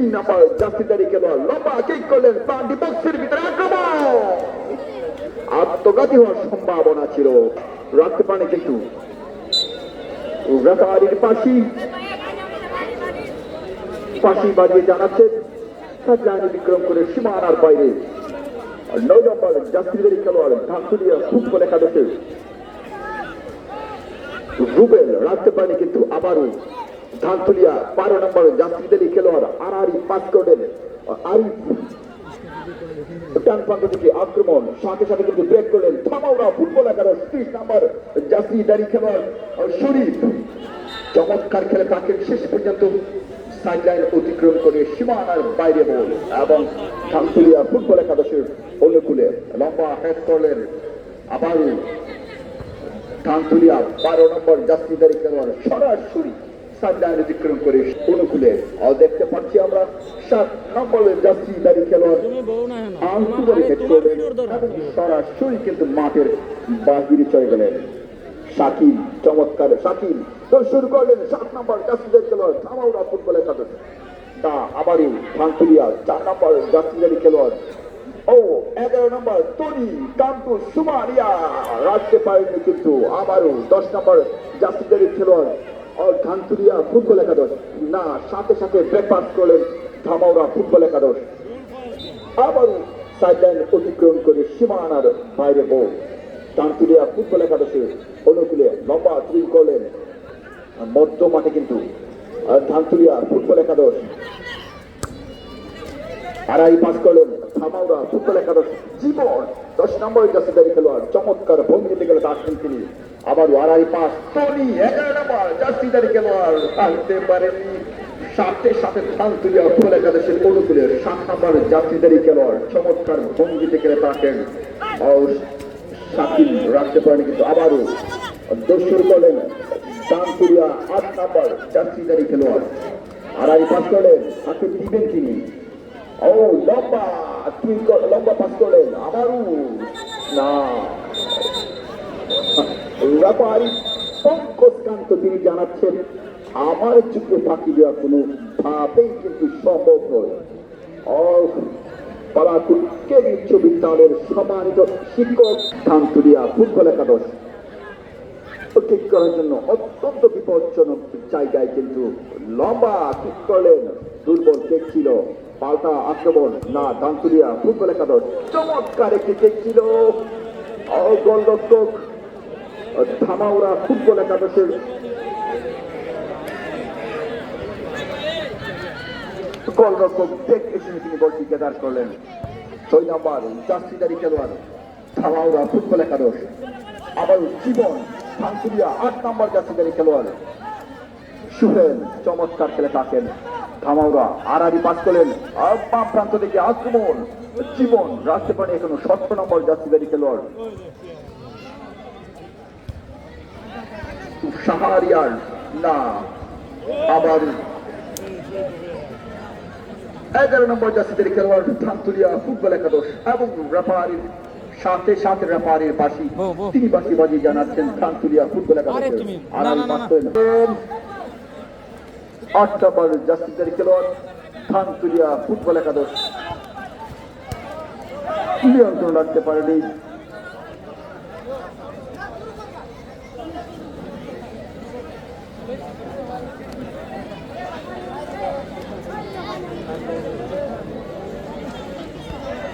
3 নম্বর জার্সিধারী খেলোয়াড় লম্বা কিক করলেন বান্ডি বক্সের ভিতরে আক্রমণ আত্মঘাতী হওয়ার সম্ভাবনা ছিল রাখতে পারে কিন্তু রেফারির পাশি বাজিয়ে জানাচ্ছেন লাইন বিক্রম করে সীমানার বাইরে 9 নম্বর জার্সিধারী খেলোয়াড় ধানতুলিয়া ফুটবল একাদশের রুবেল রাখতে পারেনি কিন্তু আবারও ধানতুলিয়া 12 নম্বর জার্সিধারী খেলোয়াড় আরারি পাস করলেন আরিফ ডান প্রান্ত থেকে আক্রমণ সাথে সাথে কিন্তু ব্রেক করলেন থামাউরা ফুটবল একাদশ 30 নম্বর জার্সিধারী খেলোয়াড় শরীফ চমৎকার খেলে তাকে শেষ পর্যন্ত সাইডলাইন অতিক্রম করে সীমানার বাইরে বল এবং ধানতুলিয়া ফুটবল একাদশের অনুকূলে লম্বা হেড করলেন আবারও ধানতুলিয়া 12 নম্বর জার্সিধারী খেলোয়াড় সরাসরি সাইডলাইন অতিক্রম করে অনুকূলে দেখতে পাচ্ছি আমরা 7 নম্বরের জার্সিধারী খেলোয়াড় আন্তরিক হেড করলেন সরাসরি কিন্তু মাঠের বাহিরে চলে গেলেন শাকিল চমৎকার শাকিল তো শুরু করলেন 7 নম্বর জার্সিধারী খেলোয়াড় থামাউরা ফুটবল একাদশ তা আবারও ধানতুলিয়া 4 নম্বর জার্সিধারী খেলোয়াড় 11 নম্বর তনি কান্তু সুমারিয়া রাখতে পারেনি কিন্তু আবারও 10 নম্বর জার্সিধারী খেলোয়াড় ধানতুলিয়া ফুটবল একাদশ না সাথে সাথে ব্রেক পাস করলেন থামাউরা ফুটবল একাদশ আবারও সাইডলাইন অতিক্রম করে সীমানার বাইরে বল ধানতুলিয়া ফুটবল একাদশের অনুকূলে লম্বা থ্রি করলেন মধ্য মাঠে কিন্তু ধানতুলিয়া ফুটবল একাদশ আড়াই পাস করলেন থামাউরা ফুটবল একাদশ জীবন 10 নম্বর জার্সিধারী খেলোয়াড় চমৎকার ভঙ্গিতে গেলে আসছেন তিনি আবারও আড়াই পাস টনি 11 নম্বর জার্সিধারী খেলোয়াড় আসতে পারেনি সাথে সাথে ধানতুলিয়া ফুটবল একাদশের অনুকূলে 7 নম্বর জার্সিধারী খেলোয়াড় চমৎকার ভঙ্গিতে গেলে থাকেন শাকিল রাখতে পারেনি কিন্তু আবারও দোষর করলেন ধানতুলিয়া 8 নম্বর জার্সিধারী খেলোয়াড় আড়াই পাস করলেন হাতে দিবেন তিনি লম্বা পাস করলেন আবারও না রেফারি পঙ্কজকান্ত তিনি জানাচ্ছেন আমার চোখে ফাঁকি দেওয়া কোনো ভাবেই কিন্তু সম্ভব নয় পালাকুল কেবি উচ্চ বিদ্যালয়ের সম্মানিত শিক্ষক ধানতুলিয়া ফুটবল একাদশ কিক করার জন্য অত্যন্ত বিপজ্জনক জায়গায় কিন্তু লম্বা কিক করলেন দুর্বল কেক ছিল পাল্টা আক্রমণ না ধানতুলিয়া ফুটবল একাদশ চমৎকার একটি কেক ছিল গোলরক্ষক থামাউরা ফুটবল একাদশের গোলরক্ষক টেক এসে তিনি বলটি কেদার করলেন 6 নম্বর জার্সিধারী খেলোয়াড় থামাউরা ফুটবল একাদশ আবার জীবন ধানতুলিয়া 8 নম্বর জার্সিধারী খেলোয়াড় সুহেল চমৎকার খেলে থাকেন থামাউরা আড়ারি পাস করলেন বাম প্রান্ত থেকে আক্রমণ জীবন রাখতে পারে এখনো 17 নম্বর জার্সিধারী খেলোয়াড় শাহরিয়ার না আবার 11 নম্বর জার্সিধারী খেলোয়াড় ধানতুলিয়া ফুটবল একাদশ এবং রেফারির সাথে সাথে রেফারির পাশে তিনি বাঁশি বাজিয়ে জানাচ্ছেন ধানতুলিয়া ফুটবল একাদশ আড়াই পাস করলেন 8 নম্বর জার্সিধারী খেলোয়াড় ধানতুলিয়া ফুটবল একাদশ নিয়ন্ত্রণ রাখতে পারেনি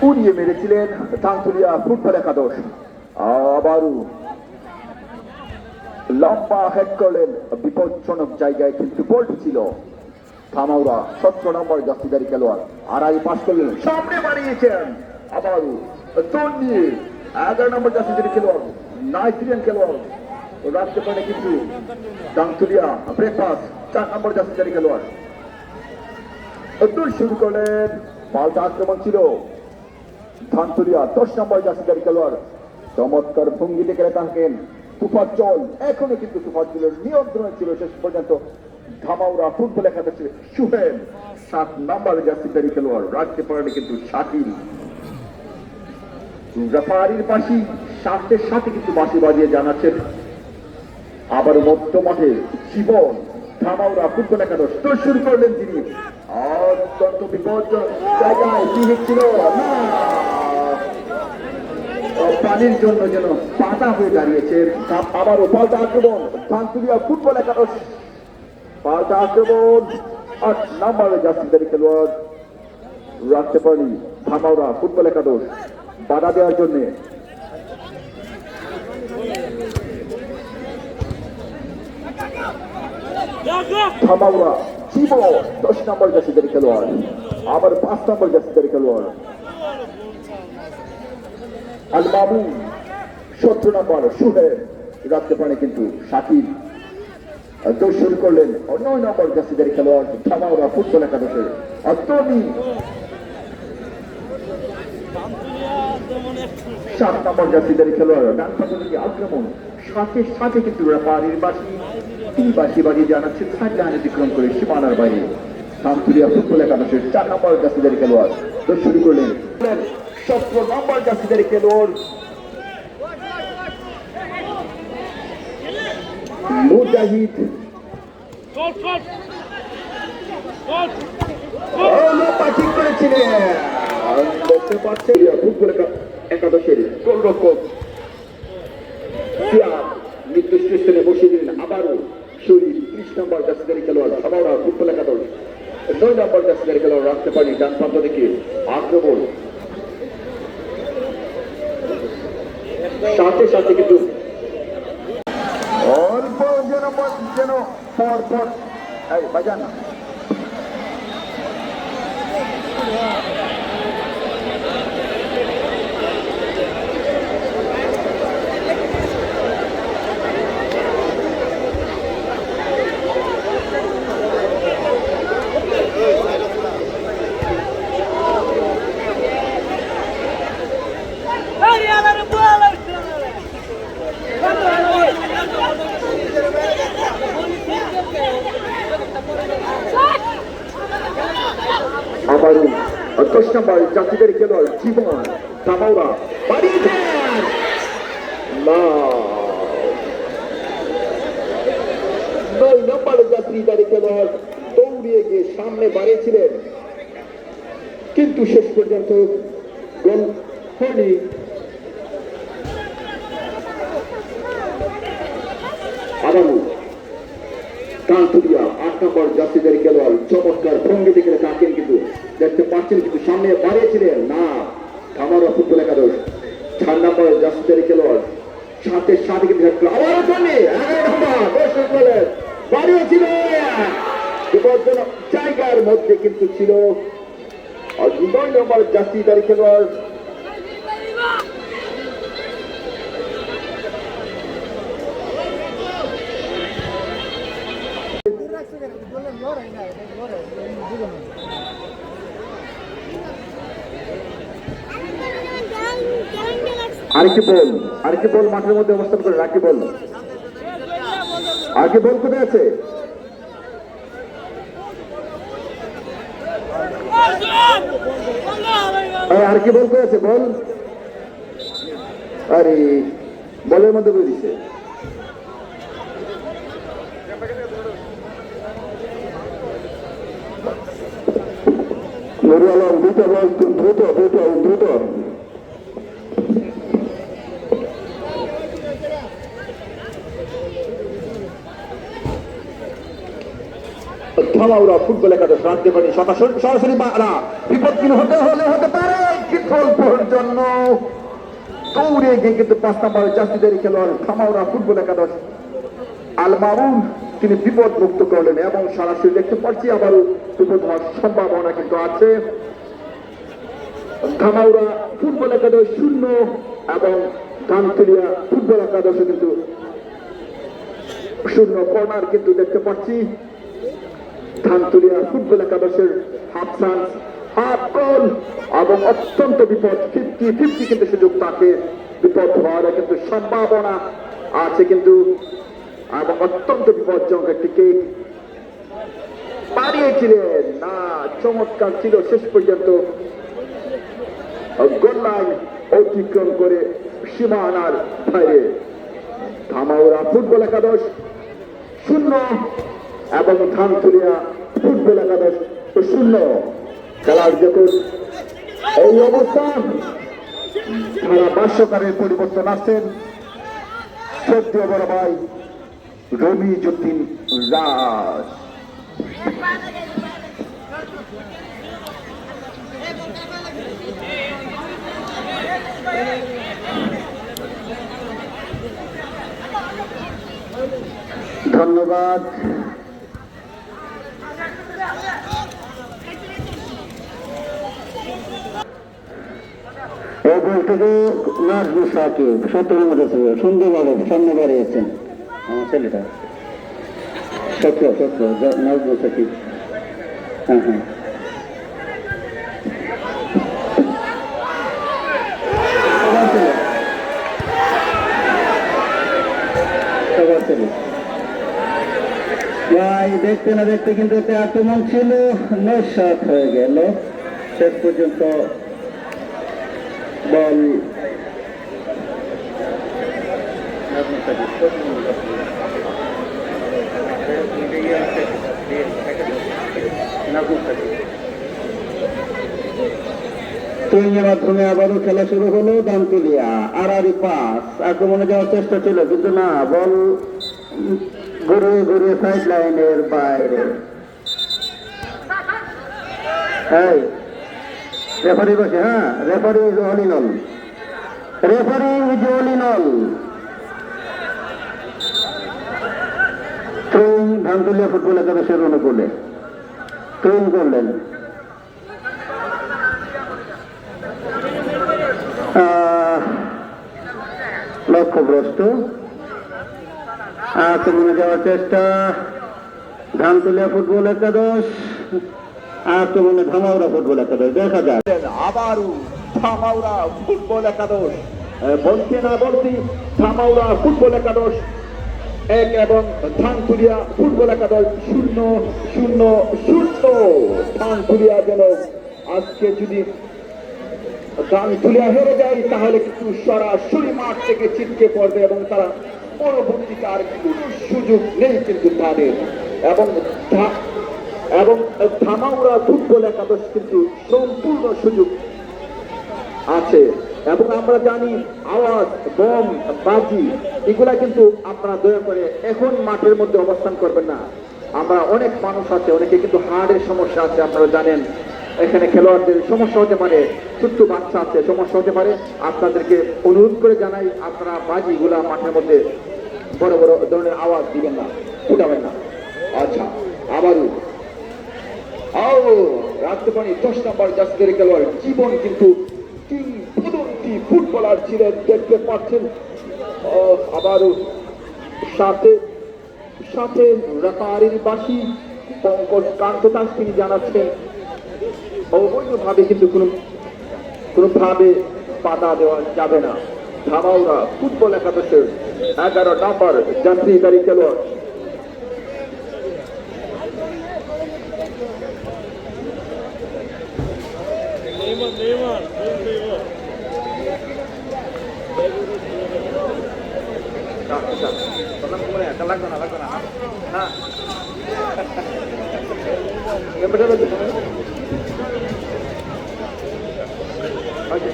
উড়িয়ে মেরেছিলেন ধানতুলিয়া ফুটবল একাদশ আবারও লম্বা হেড করলেন বিপজ্জনক জায়গায় কিন্তু বলটি ছিল থামাউরা 17 নম্বর জার্সিধারী খেলোয়াড় আড়াই পাস করলেন সামনে বাড়িয়েছেন আবারও দৌড় নিয়ে 11 নম্বর জার্সিধারী খেলোয়াড় নাইজেরিয়ান খেলোয়াড় রাখতে পারে কিন্তু ধানতুলিয়া ব্রেক পাস 4 নম্বর জার্সিধারী খেলোয়াড় দৌড় শুরু করলেন পাল্টা আক্রমণ ছিল ধানতুলিয়া 10 নম্বর জার্সিধারী খেলোয়াড় চমৎকার ভঙ্গিতে খেলে থাকেন তুফাজ্জল এখনো কিন্তু তুফাজ্জলের নিয়ন্ত্রণে ছিল শেষ পর্যন্ত থামাউরা ফুটবল একাদশের সুহেল 7 নম্বর জার্সিধারী খেলোয়াড় রাখতে পারেনি কিন্তু শাকিল রেফারির পাশে সাথে সাথে কিন্তু বাঁশি বাজিয়ে জানাচ্ছেন আবার মধ্য মাঠে জীবন থামাউরা ফুটবল একাদশ তো শুরু করলেন তিনি অত্যন্ত বিপজ্জনক জায়গায় ঠিক ছিল না, পানির জন্য যেন পাতা হয়ে দাঁড়িয়েছে। আবারও পাল্টা আক্রমণ ধানতুলিয়া ফুটবল একাদশ, পাল্টা আক্রমণ 8 নম্বরে জার্সিধারী খেলোয়াড় রাখতে পারেনি ধামাউরা ফুটবল একাদশ বাধা দেওয়ার জন্য। ধামাউরা জীব 10 নম্বর জার্সিধারী খেলোয়াড়, আবার 5 নম্বর জার্সিধারী খেলোয়াড় আল মামুন 17 নম্বর সুহেব রাখতে পারে, কিন্তু শাকিব দৌড় শুরু করলেন 9 নম্বর জার্সিধারী খেলোয়াড় ধামাউরা ফুটবল একাদশের অত্যনি 7 নম্বর জার্সিধারী খেলোয়াড় ডান পাশে থেকে আক্রমণ, সাথে সাথে কিন্তু পাড়ির বাসি বাড়িয়ে জানাচ্ছে সাইডলাইন অতিক্রম করে সীমানার বাইরে। ধানতুলিয়া ফুটবল একাদশের 4 নম্বর জার্সিধারী খেলোয়াড় দৌড় শুরু করলেন 17 নম্বর জার্সিধারী খেলোয়াড় মুজাহিদ ঠিক করেছিলেন। দেখতে পাচ্ছেন ফুটবল একাদশের গোলরক্ষক নির্দিষ্ট স্থানে বসিয়ে দিলেন আবারও শরীর 30 নম্বর জার্সিধারী খেলোয়াড় ধামাউরা ফুটবল একাদশ 9 নম্বর জার্সিধারী খেলোয়াড় রাখতে পারেনি ডান প্রান্ত থেকে আক্রমণ, সাথে সাথে কিন্তু অল্প যেন পর বাজান আবারও 10 নম্বর জার্সিধারী খেলোয়াড় জীবন ধামাউরা বাড়িয়েছেন না, 9 নম্বর জার্সিধারী খেলোয়াড় দৌড়িয়ে গিয়ে সামনে বাড়িয়েছিলেন, কিন্তু শেষ পর্যন্ত গোল হয়নি। আবারও ধানতুলিয়া 8 নম্বর জার্সিধারী খেলোয়াড় চমৎকার ভঙ্গি থেকে তাকেন, কিন্তু দেখতে পাচ্ছেন কিন্তু সামনে বাড়িয়েছিলেন না ধামাউরা ফুটবল একাদশ 4 নম্বর জার্সিধারী খেলোয়াড় সাথে সাথে কিন্তু বাড়িয়েছিলেন বিপজ্জনক জায়গার মধ্যে কিন্তু ছিল 9 নম্বর জার্সিধারী খেলোয়াড় আরেকটি বল মাঠের মধ্যে অবস্থান করে রাখি বল কোথায় আছে? আর কি বল কোথায় আছে বল? আরে বলের মধ্যে বলে দিচ্ছে। দ্রুত বল, দ্রুত ধামাউরা ফুটবল একাদশ রাখতে পারি সরাসরি বিপদ হতে পারে বিকল্পের জন্য দৌড়ে গিয়ে কিন্তু 5 নম্বর জার্সিধারী খেলোয়াড় ধামাউরা ফুটবল একাদশ আল মামুন তিনি বিপদ মুক্ত করলেন এবং সরাসরি দেখতে পাচ্ছি আবারও বিপদ হওয়ার সম্ভাবনা কিন্তু আছে। ধামাউরা ফুটবল একাদশ 0 এবং ধানতুলিয়া ফুটবল একাদশে কিন্তু 0 কর্নার কিন্তু দেখতে পাচ্ছি। ধানতুলিয়া ফুটবল একাদশের হাফ চান্স, হাফ গোল এবং অত্যন্ত বিপদ 50-50 কিন্তু সুযোগ তাকে বিপদ হওয়ার কিন্তু সম্ভাবনা আছে কিন্তু, এবং অত্যন্ত বিপজ্জনক একটি কেক বাড়িয়েছিলেন না, চমৎকার ছিল শেষ পর্যন্ত গোল লাইন অতিক্রম করে সীমানার বাইরে। ধামাউরা ফুটবল একাদশ 0 এবং ধানতুলিয়া ফুটবল একাদশ শূন্য। খেলার দেখুন এই অবস্থান, খেলা ভাষ্যকারের পরিবর্তন আসছেন সদ্য বড় ভাই রমিজউদ্দিন রাজ। ধন্যবাদ। এই বল থেকে নাজমুল সাকিব 17 নম্বর আছে, সুন্দরভাবে সামনে বাড়িয়েছেন আমার ছেলেটা। 17 নাজমুল সাকিব। হ্যাঁ হ্যাঁ, ভাই দেখতে না দেখতে কিন্তু একটা আক্রমণ ছিল, নস্যাৎ হয়ে গেল। শেষ পর্যন্ত বল সুইংয়ের মাধ্যমে আবারও খেলা শুরু হলো। দামতুলিয়া আড়াআড়ি পাস, আক্রমণে যাওয়ার চেষ্টা ছিল কিন্তু না, বল ঘুরিয়ে ঘুরিয়ে সাইড লাইনের বাইরে। এই রেফারি বসে, হ্যাঁ রেফারি অলিনল, রেফারি অলিনল। থ্রোইং ধানতুলিয়া ফুটবল একাদশের অনুকূলে থ্রোইং করলেন। লক্ষ্যভ্রষ্ট, আক্রমণে যাওয়ার চেষ্টা ধানতুলিয়া ফুটবল একাদশ, আক্রমণে ধামাউড়া ফুটবল একাদশ। দেখা যায় আবারও ধামাউড়া ফুটবল একাদশ, বলতে না বলতে ধামাউড়া ফুটবল একাদশ 1 এবং ধানতুলিয়া ফুটবল একাদশ 0-0-0। ধানতুলিয়া যেন আজকে যদি ধানতুলিয়া হেরে যায় তাহলে কিন্তু সরাসরি মাঠ থেকে ছিটকে পড়বে এবং তারা পরবর্তীতে আর কিন্তু সুযোগ নেই কিন্তু তাদের। এবং ধামাউড়া ফুটবল একাদশ কিন্তু সম্পূর্ণ সুযোগ আছে। এবং আমরা জানি আওয়াজ, বম, বাজি এগুলা কিন্তু আপনারা দয়া করে এখন মাঠের মধ্যে অবস্থান করবেন না। আমরা অনেক মানুষ আছে, অনেকে কিন্তু হার্টের সমস্যা আছে, আপনারা জানেন এখানে খেলোয়াড়দের সমস্যা হতে পারে, ছোট্ট বাচ্চা আছে, সমস্যা হতে পারে। আপনাদেরকে অনুরোধ করে জানাই আপনারা বাজিগুলা মাঠের মধ্যে বড় বড় ধরনের আওয়াজ দিবেন না, ফুটাবেন না। আচ্ছা, আবারও রাজধানী 10 নম্বর জাতীয় খেলোয়াড় জীবন কিন্তু কিংবদন্তি ফুটবলার ছিলেন, দেখতে পাচ্ছেন। আবারও সাথে সাথে রেফারির বাসী পঙ্কজ কান্ত দাস তিনি জানাচ্ছেন অবৈধভাবে কিন্তু কোনোভাবে বাধা দেওয়া যাবে না। ধামাউড়া ফুটবল একাদশের 11 নম্বর জাতীয়তারী খেলোয়াড়।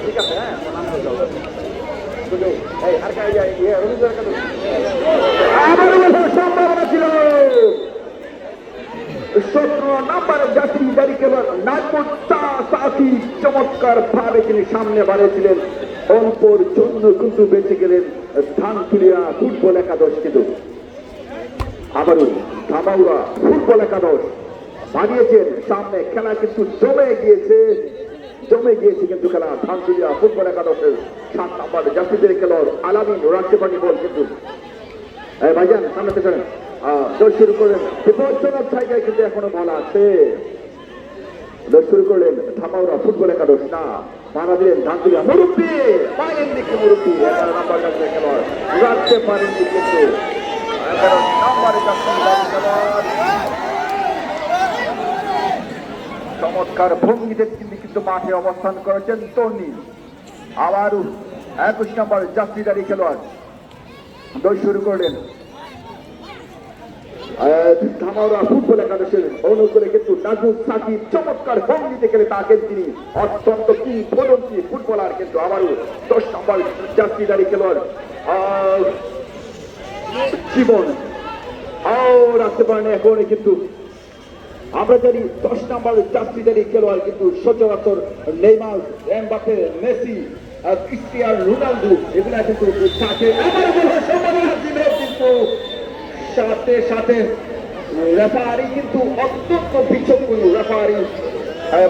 ঠিক আছে, হ্যাঁ সম্ভাবনা ছিল। 17 নম্বরের জাতীয়তারী খেলোয়াড় নাজমুল সাকিব চমৎকার ভাবে তিনি সামনে বাড়িয়েছিলেন, অল্পর জন্য কিন্তু বেঁচে গেলেন ধানতুলিয়া ফুটবল একাদশ। কিন্তু আবারও ধামাউড়া ফুটবল একাদশ বাড়িয়েছেন সামনে, খেলা কিন্তু জমে গিয়েছে কিন্তু খেলা। ধানতুলিয়া ফুটবল একাদশের 7 নম্বর জাতীয়তারী খেলোয়াড় আলামিন রাখতে পারি বল কিন্তু ভাইজান সামনে থেকে দৌড় শুরু করলেন। বিপজ্জনক জায়গায় কিন্তু এখনো বল আছে। দৌড় শুরু করলেন ধামাউড়া ফুটবল একাদশ, না মারা দিলেন ধানতুলিয়া মুরব্বী, পায়ের দিকে মুরব্বী 11 নম্বর জাতীয় খেলোয়াড় রাখতে পারেননি কিন্তু 11 নম্বরে জাতীয় খেলোয়াড় চমৎকার ভঙ্গিতে কিন্তু মাঠে অবস্থান করেছেন তনি। আবারও 21 নম্বর জাতীয়তারী খেলোয়াড় দৌড় শুরু করলেন। ধামাউড়া ফুটবল একাদশের অনুকূলে কিন্তু নাজমুল সাকিব চমৎকার ভঙ্গিতে খেলে তাকে তিনি অত্যন্ত কিংবদন্তি ফুটবলার কিন্তু আবারও 10 নম্বর জার্সিধারী খেলোয়াড় জীবন রাখতে পারেন এখন কিন্তু আমরা জানি 10 নম্বর জার্সিধারী খেলোয়াড় কিন্তু সচরাচর Neymar, Mbappe, Messi, Cristiano Ronaldo এগুলা কিন্তু থাকে কিন্তু সাথে সাথে রেফারি কিন্তু অত্যন্ত বিচক্ষণ রেফারি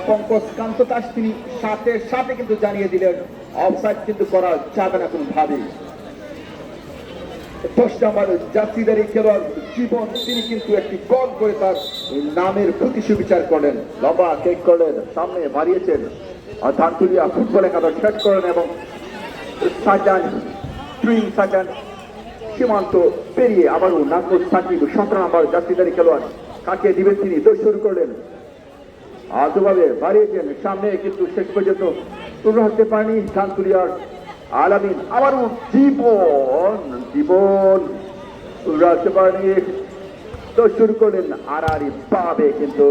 পঙ্কজ কান্ত দাস তিনি সাথে সাথে কিন্তু জানিয়ে দিলেন অফসাইড কিন্তু করা যাবে না কোনোভাবেই। 10 নম্বর জার্সিধারী খেলোয়াড় জীবন তিনি কিন্তু একটি গোল করে তার নামের প্রতি সুবিচার করলেন, লম্বা কেক করলেন, সামনে বাড়িয়েছেন ধানতুলিয়া ফুটবল একাদশ সেট করেন এবং সাজান সীমান্ত পেরিয়ে আবারও নাজমুল সাকিব 17 নম্বর জার্সিধারী খেলোয়াড় কাকে দিবেন তিনি দৌড় শুরু করলেন, আজভাবে বাড়িয়েছেন সামনে কিন্তু শেষ পর্যন্ত তুলে হাঁটতে পারেনি ধানতুলিয়ার আলামিন, আবারও জীবন রাখতে পারেনি দৌড় শুরু করলেন আড়াআড়ি পাবে কিন্তু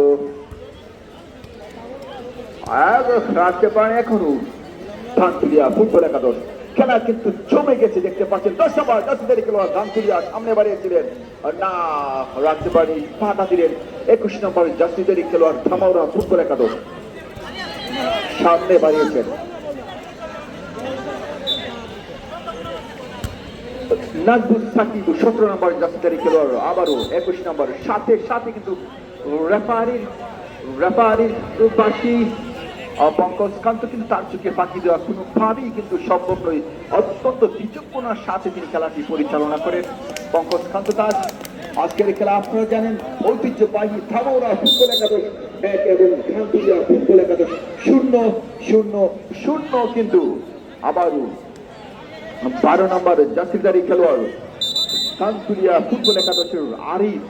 রাখতে পারেন এখনো ধানতুলিয়া ফুটবল একাদশ। খেলা কিন্তু জমে গেছে দেখতে পাচ্ছেন। 10 নম্বর জার্সিধারী খেলোয়াড় ধানতুলিয়া সামনে বাড়িয়েছিলেন না রাখতে পারেনি, পাতা দিলেন 21 নম্বর জার্সিধারী খেলোয়াড় ধামাউড়া ফুটবল একাদশ সামনে বাড়িয়েছেন নাজমুল সাকিব 17 নম্বর জার্সিধারী খেলোয়াড় আবারও 21 নম্বর সাথে সাথে কিন্তু রেফারির বাকি পঙ্কজ কান্ত কিন্তু তার চোখে ফাঁকি দেওয়া কোনোভাবেই কিন্তু সম্ভব নয়, অত্যন্ত বিচক্ষণতার সাথে তিনি খেলাটি পরিচালনা করেন পঙ্কজ কান্ত দাস। আজকের খেলা আপনারা জানেন ঐতিহ্যবাহী ধামাউড়া ফুটবল একাদশ 1 এবং ধানতুলিয়া ফুটবল একাদশ 0-0 কিন্তু আবারও 12 নম্বর জার্সিধারী খেলোয়াড় ধানতুলিয়া ফুটবল একাদশের আরিফ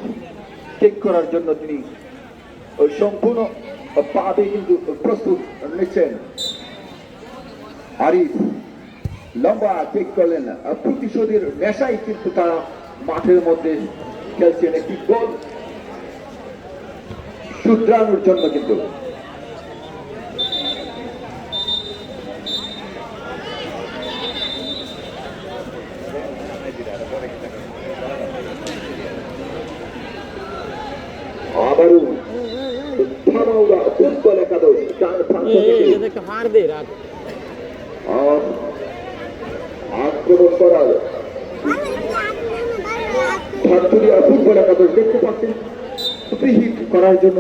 চেক করার জন্য তিনি সম্পূর্ণ পাবে কিন্তু প্রস্তুত নিচ্ছেন। আরিফ লম্বা চেক করলেন, প্রতিশোধের নেশায় কিন্তু তারা মাঠের মধ্যে খেলছেন একটি গোল শুধরানোর জন্য কিন্তু আবারও ধামাউড়া ফুটবল একাদশ আক্রমণ করার ধানতুলিয়া ফুটবল একাদশ দেখতে পাচ্ছেন প্রিহিট করার জন্য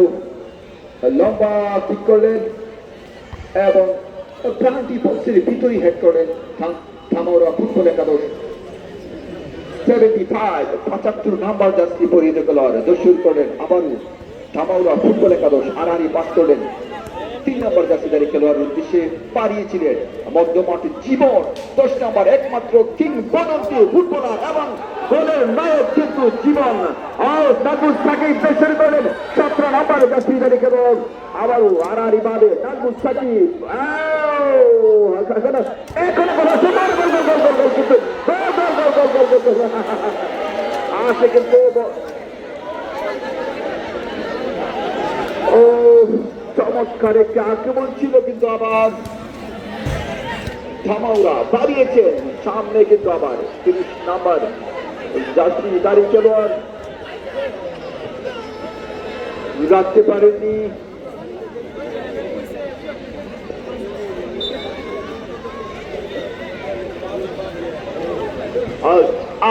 লম্বা কিক করলেন এবং প্রান্তি বক্সের ভিতরেই হেড করলেন ধামাউড়া ফুটবল একাদশ 75 নাম্বার জার্সি পরিহিত খেলোয়াড় দর্শন করলেন আবারও ধামাউড়া ফুটবল একাদশ আড়াআড়ি পাস করলেন 3 নম্বর জার্সিধারী খেলোয়াড়ের উদ্দেশ্যে পারিয়েছিলেন মধ্যমাঠে জীবন 10 নম্বর একমাত্র কিংবদন্তি ফুটবলার এবং গোলের নায়ক কিন্তু জীবন নাজমুল সাকিব শুরু করলেন 17 নম্বর জার্সিধারী খেলোয়াড় আবারও আড়াআড়ি ভাবে নাজমুল সাকিব এখন আসে কিন্তু চমৎকার একটি আক্রমণ ছিল কিন্তু আবার ধামাউড়া বাড়িয়েছেন সামনে কিন্তু আবার 30 নম্বর জার্সিধারী খেলোয়াড় রাখতে পারেননি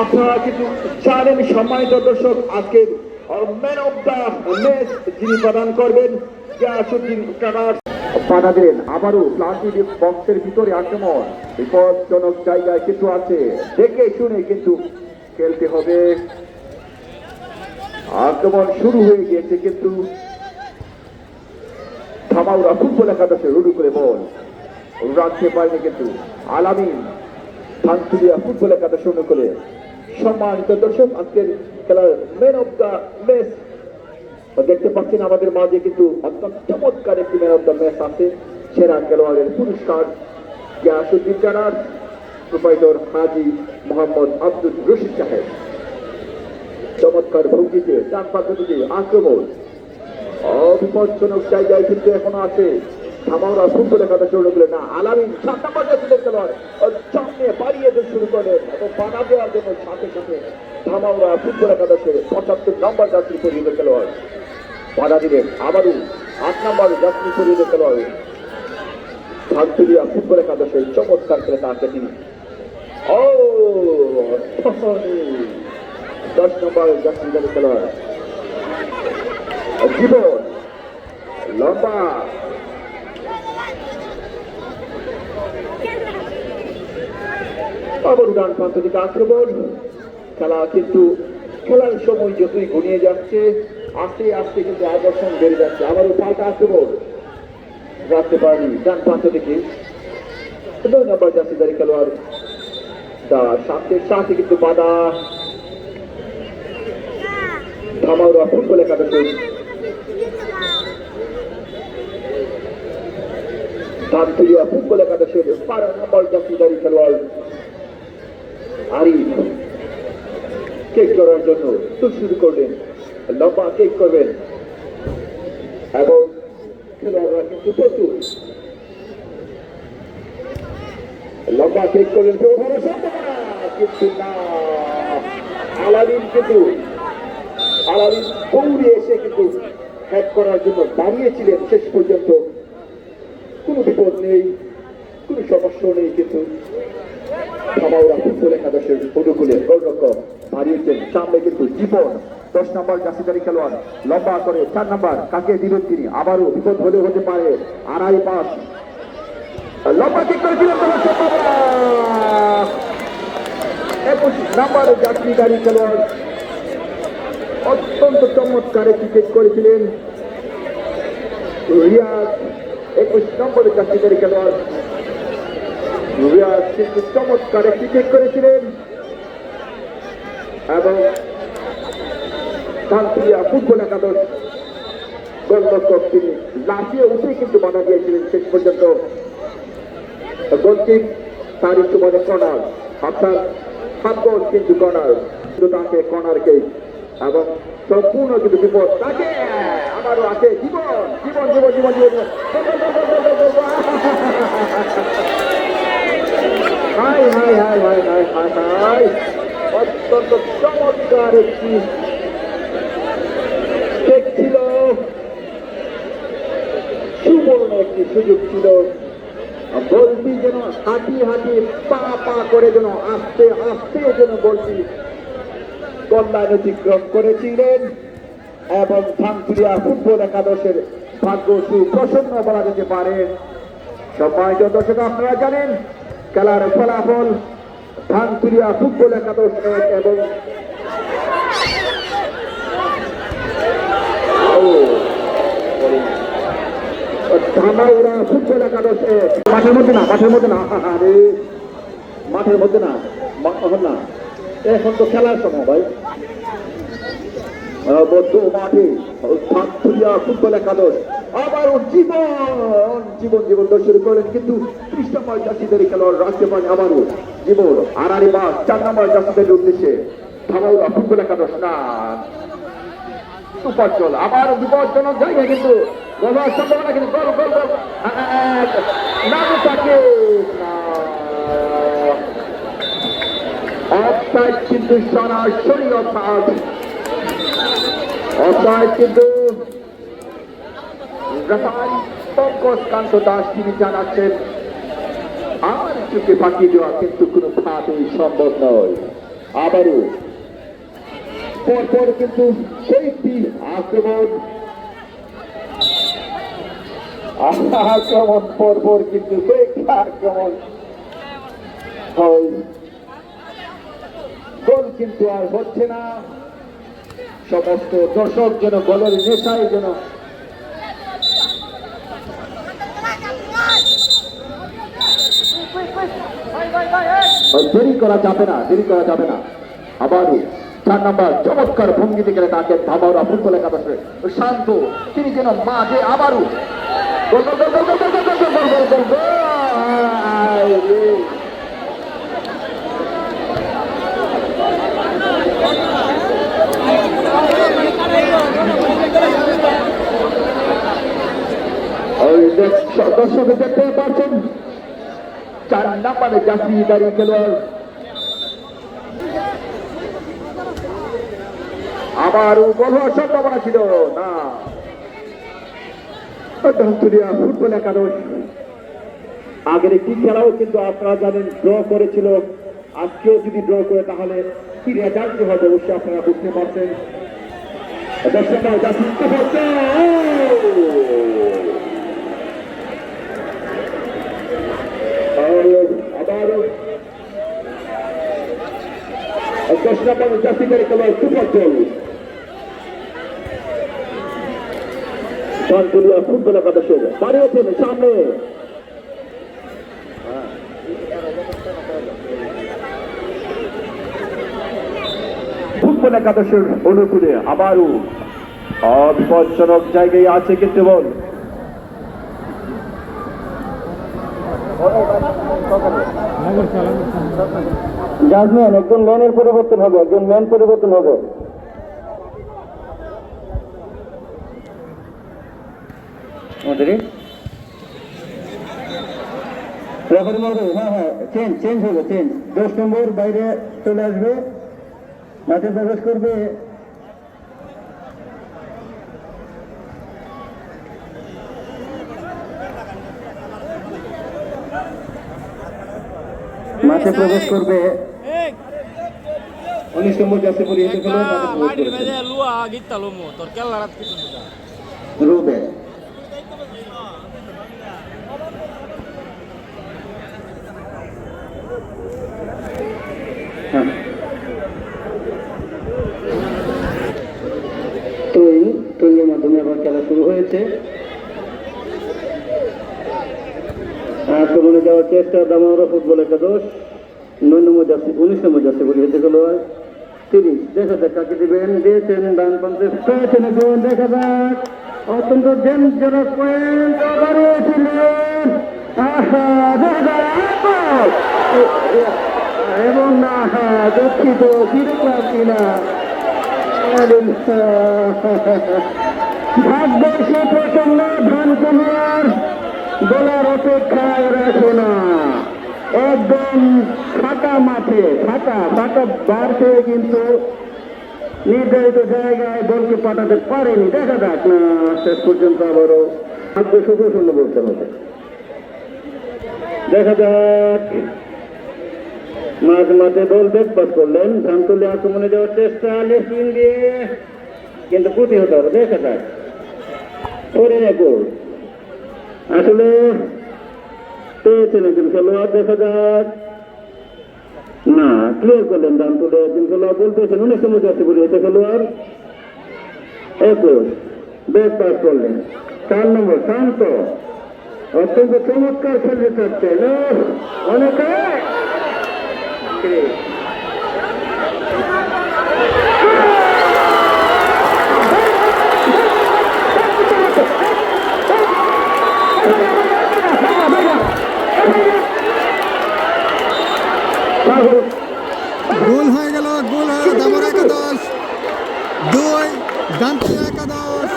আপনারা কিন্তু জানেন সম্মানিত দর্শক আজকের ম্যান অফ দ্য ম্যাচ যিনি প্রদান করবেন বাধা দিলেন আবারও প্লাস্টিক বক্সের ভিতরে আক্রমণ বিপজ্জনক জায়গায় কিছু আছে দেখে শুনে কিন্তু খেলতে হবে। আক্রমণ শুরু হয়ে গিয়েছে কিন্তু ধামাউড়া ফুটবল একাদশে রুডু করে বল রাখতে পারেনি কিন্তু আলামিন ধানতুলিয়া ফুটবল একাদশ অনুকূলে। সম্মানিত দর্শক আজকের খেলার ম্যান অফ দ্য ম্যাচ দেখতে পাচ্ছেন আমাদের মাঝে কিন্তু অত্যন্ত চমৎকার একটি ম্যান অফ দ্য ম্যাচ আছে। সেরা খেলোয়াড়ের পুরস্কার গিয়াসউদ্দিন জানার প্রোপাইটর হাজি মোহাম্মদ আব্দুল রশিদ সাহেব চমৎকার ভঙ্গিতে ডান পাশ থেকে আক্রমণ বিপজ্জনক জায়গায় কিন্তু এখনো আছে ধামাউরা ফুটবল একাদশ অনুকূলে না আলামিন 7 নম্বর জাতীয় খেলোয়াড় সামনে বাড়িয়ে দিতে শুরু করেন এবং বাধা দেওয়ার জন্য সাথে সাথে ধামাউরা ফুটবল একাদশের 75 নম্বর জাতীয় পরিহিত খেলোয়াড় বাধা দিলেন আবারও 8 নম্বর জাতীয় পরিহিত খেলোয়াড় ধানতুলিয়া ফুটবল একাদশের চমৎকার খেলে তাকে তিনি 10 নম্বর জাতীয় খেলোয়াড় জীবন লম্বা আবার ডান প্রান্ত থেকে আক্রমণ খেলা কিন্তু খেলার সময় যতই ঘনিয়ে যাচ্ছে আস্তে আস্তে কিন্তু আকর্ষণ বেড়ে যাচ্ছে আবারও পাল্টা আক্রমণ রাখতে পারেনি ডান প্রান্ত থেকে 9 নম্বর জাতীয়দারি খেলোয়াড় তার সাথে কিন্তু বাধা ধামাউরা ফুটবল একাদশের ধানতুলিয়া ফুটবল একাদশের 12 নম্বর জাতীয়দারি খেলোয়াড় আরিফ কেক করার জন্য শুরু করলেন লম্বা কেক করবেন এবং খেলোয়াড়রা কিন্তু প্রচুর লম্বা কেক করলেন কিন্তু না আলামিন দৌড়ে এসে কিন্তু হ্যাক করার জন্য দাঁড়িয়েছিলেন শেষ পর্যন্ত কোনো বিপদ নেই কোনো সমস্যা নেই কিন্তু ধামাউরা ফুটবল একাদশের অনুকূলে গোলরক্ষক হারিয়েছেন সামনে কিন্তু জীবন 10 নম্বর জাতীয়দারি খেলোয়াড় লম্বা করে 4 নম্বর কাকে দিলেন তিনি আবারও বিপদ হলে হতে পারে আড়াই পাস লম্বা কিক করেছিলেন 21 নম্বর জাতীয়দারি খেলোয়াড় অত্যন্ত চমৎকার একটি কিক করেছিলেন রিয়াজ 21 নম্বর জাতীয়দারি খেলোয়াড় রিয়াজ কিন্তু চমৎকার একটি কিক করেছিলেন এবং ধানতুলিয়া ফুটবল একাদশ গোলরক্ষক তিনি লাফিয়ে উঠে কিন্তু বাধা দিয়েছিলেন শেষ পর্যন্ত গোলকিক তার একটু মানে কর্নার অর্থাৎ হাফ গোল কিন্তু কর্নার তাকে কর্নারকে এবং সম্পূর্ণ কিন্তু বিপদ তাকে আবারও আছে জীবন জীবন জীবন জীবন জীবন হাই হাই হাই হাই হাই হাই হাই অত্যন্ত চমৎকার একটি ছিল সুবর্ণ একটি সুযোগ ছিল বলটি যেন হাঁটি হাঁটি পা করে যেন আস্তে আস্তে যেন বলটি কল্যাণ অতিক্রম করেছিলেন এবং ধানতুলিয়া ফুটবল একাদশের ভাগ্য সুপ্রসন্ন বলা যেতে পারে সম্মানিত দর্শক আপনারা জানেন খেলার ফলাফল ধানতুলিয়া ফুটবল একাদশ এবং ধামাউরা ফুটবল একাদশ মাঠের মধ্যে না না এখন তো খেলার সময় ভাই মাঠে ধানতুলিয়া ফুটবল একাদশ আবার জীবন শুরু করেন কিন্তু 30 নম্বর জাতীয়দারি খেলোয়াড় রাখতে পারেন আবারও জীবন আড়াই মাস 4 নম্বর জাতীয়দারির উদ্দেশ্যে ধামাউরা ফুটবল একাদশ না সুপারচল আবার বিপজ্জনক জায়গায় কিন্তু গোলের সম্ভাবনা কিন্তু গোল নামে থাকে অফসাইড কিন্তু সরাসরি অফসাইড কিন্তু পঙ্কজ কান্ত দাস তিনি জানাচ্ছেন আমার চোখে ফাঁকি দেওয়া কিন্তু কোনো ভাবেই সম্ভব নয় আবারও পরপর কিন্তু সেইটি আক্রমণ পরপর কিন্তু আক্রমণ হয় গোল কিন্তু আর হচ্ছে না সমস্ত দর্শক যেন গোলের নেশায় যেন দেরি করা যাবে না আবারও 4 নম্বর চমৎকার ভঙ্গিতে গেলে তাকে ধামাউরা ফুটবল একাদশে শান্ত তিনি যেন মাঝে আবারও দর্শক দেখতে পাচ্ছেন 4 নম্বরে জাতীয়তারী খেলোয়াড় আবারও গোল হওয়ার সম্ভাবনা ছিল না। ধানতুলিয়া ফুটবল একাদশ আগের একটি খেলাও কিন্তু আপনারা জানেন ড্র করেছিল, আজকেও যদি ড্র করে তাহলে কি রেজাল্ট হবে অবশ্যই আপনারা বুঝতে পারছেন। দর্শকরা যা শুনতে পাচ্ছে আবারও 10 নম্বর জাতীয়তারী খেলোয়াড় সুপারজল ধানতুলিয়া ফুটবল একাদশের বাড়িয়েছেন সামনে ফুটবল একাদশের অনুকূলে আবারও বিপজ্জনক জায়গায় আছে কিন্তু বল জাজম্যান একজন ম্যানের পরিবর্তন হবে, একজন ম্যান পরিবর্তন হবে। হ্যাঁ চেঞ্জ হবে, চেঞ্জ 10 নম্বর বাইরে চলে আসবে, মাঠে প্রবেশ করবে। মাঠে প্রবেশ করবে 19 নম্বর জার্সি পরিহিত রুবে। ট্রয়িংয়ের মাধ্যমে আবার খেলা শুরু হয়েছে। আক্রমণে যাওয়ার চেষ্টা দামাউরা ফুটবল একাদশ 9 নম্বর জার্সি 19 নম্বর জার্সি পরিহিত খেলোয়াড় 30। দেখা যাক কাকে দিবেন, দিয়েছেন ডান প্রান্তে পেয়েছেন এখন, দেখা যাক অত্যন্ত ডেঞ্জারাস পয়েন্ট আবারও ছিলেন এবং না দুঃখিত ফিরে কিনা ভাগ্য সে প্রসন্ন ধানতুলিয়ার গোলার অপেক্ষায় রাখে না, একদম ফাঁকা মাঠে ফাঁকা বার থেকে কিন্তু নির্ধারিত জায়গায় বলকে পাঠাতে পারেনি। দেখা যাক না শেষ পর্যন্ত আবারও ভাগ্য সুপ্রসন্ন বলতে হবে। দেখা যাক মাঝ মাঠে বল বেকপাস করলেন, ধানতুলিয়া আক্রমণে যাওয়ার চেষ্টা লেসিং দিয়ে কিন্তু প্রতিহত হবে। দেখা যাক পরে গোল আসলে পেয়েছেন একজন খেলোয়াড়, দেখা যাক না ক্লিয়ার করলেন ধানতুলিয়া একজন খেলোয়াড়, বল পেয়েছেন 19 নম্বর জার্সি পরিহিত খেলোয়াড় 21 বেকপাস করলেন 4 নম্বর শান্ত, অত্যন্ত চমৎকার খেলতে চাচ্ছেন অনেকে গোল হয়ে গেল, গোল হয়ে গেল দামুরা একাদশ 2 ধানতুলিয়া একাদশ।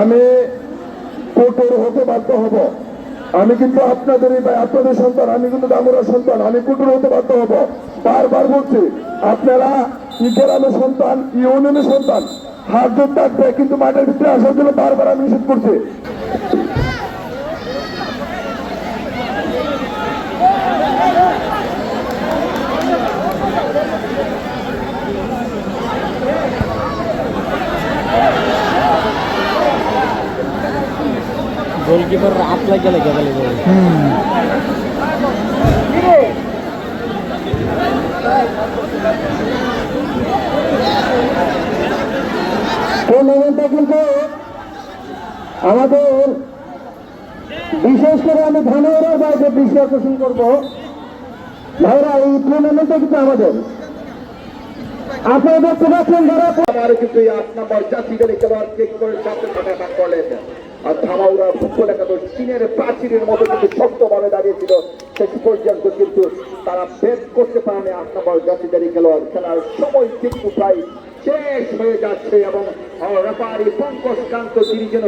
আমি কঠোর হতে বাধ্য হব, আমি কিন্তু আপনাদেরই ভাই, আপনাদের সন্তান, আমি কিন্তু দামুরার সন্তান, আমি কঠোর হতে বাধ্য হব। বারবার বলছি আপনারা গ্রামের সন্তান, ইউনিয়নের সন্তান, হাত জোর থাকবে, কিন্তু মাঠের ভিতরে আসার জন্য বারবার আমি নিষেধ করছি। গোলকিপার হাত লাগিয়ে গেলে টুর্নামেন্টটা কিন্তু আমাদের বিশেষ করে আমি ধন্যবাদ ভাইকে দৃষ্টি আকর্ষণ করবো। ভাইরা এই টুর্নামেন্টটা কিন্তু আমাদের, আপনারা দেখতে পাচ্ছেন যারা আমার কিন্তু এই 8 নম্বর জাতীয় খেলোয়াড় চেক করে সামনে আঘাত করলেন। আর ধামাউড়া ফুটবল একাদশ চীনের প্রাচীরের মতো কিন্তু শক্তভাবে দাঁড়িয়েছিল, শেষ পর্যন্ত কিন্তু তারা ভেদ করতে পারেনি 8 নম্বর জাতীয় খেলোয়াড়। খেলার সময় কিন্তু প্রায় শেষ হয়ে যাচ্ছে এবং রেফারি পঙ্কজ কান্ত তিনি যেন